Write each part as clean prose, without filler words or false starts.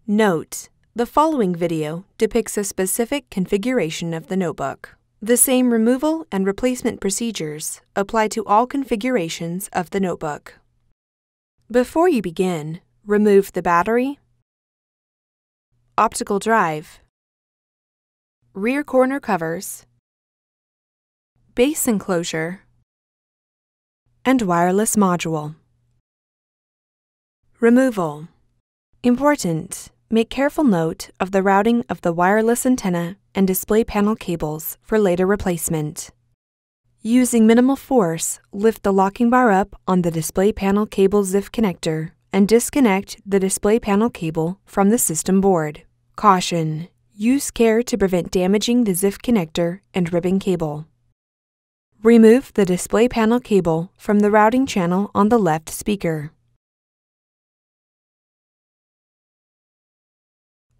Note: the following video depicts a specific configuration of the notebook. The same removal and replacement procedures apply to all configurations of the notebook. Before you begin, remove the battery, optical drive, rear corner covers, base enclosure, and wireless module. Removal. Important: make careful note of the routing of the wireless antenna and display panel cables for later replacement. Using minimal force, lift the locking bar up on the display panel cable ZIF connector and disconnect the display panel cable from the system board. Caution: use care to prevent damaging the ZIF connector and ribbon cable. Remove the display panel cable from the routing channel on the left speaker.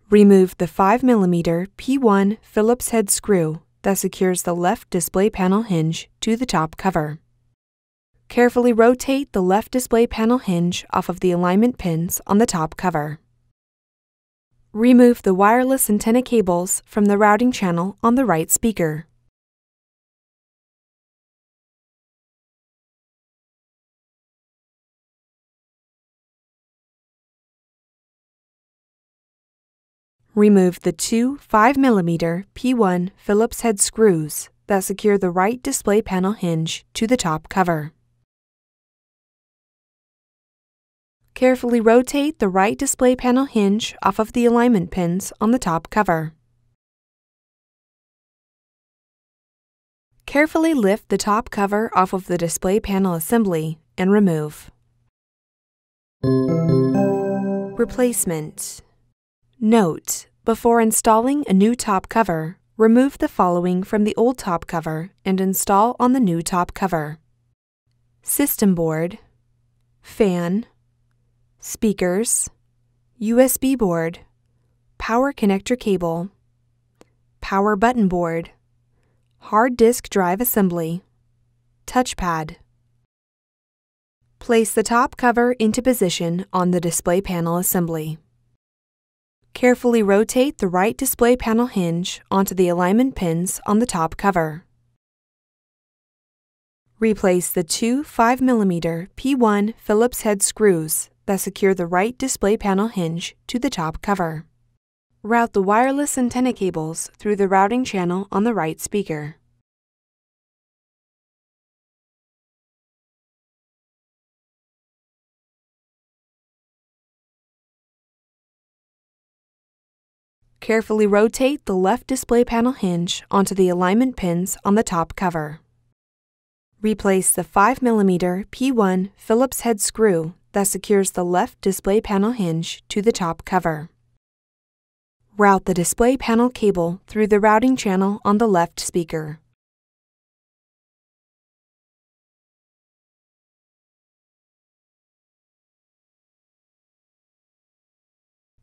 Remove the 5mm P1 Phillips head screw that secures the left display panel hinge to the top cover. Carefully rotate the left display panel hinge off of the alignment pins on the top cover. Remove the wireless antenna cables from the routing channel on the right speaker. Remove the two 5mm P1 Phillips head screws that secure the right display panel hinge to the top cover. Carefully rotate the right display panel hinge off of the alignment pins on the top cover. Carefully lift the top cover off of the display panel assembly and remove. Replacement. Note: before installing a new top cover, remove the following from the old top cover and install on the new top cover: system board, fan, speakers, USB board, power connector cable, power button board, hard disk drive assembly, touchpad. Place the top cover into position on the display panel assembly. Carefully rotate the right display panel hinge onto the alignment pins on the top cover. Replace the two 5mm P1 Phillips head screws that secure the right display panel hinge to the top cover. Route the wireless antenna cables through the routing channel on the right speaker. Carefully rotate the left display panel hinge onto the alignment pins on the top cover. Replace the 5mm P1 Phillips head screw that secures the left display panel hinge to the top cover. Route the display panel cable through the routing channel on the left speaker.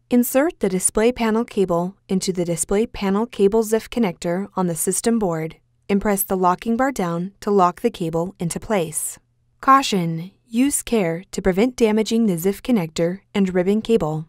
Insert the display panel cable into the display panel cable ZIF connector on the system board and press the locking bar down to lock the cable into place. Caution: use care to prevent damaging the ZIF connector and ribbon cable.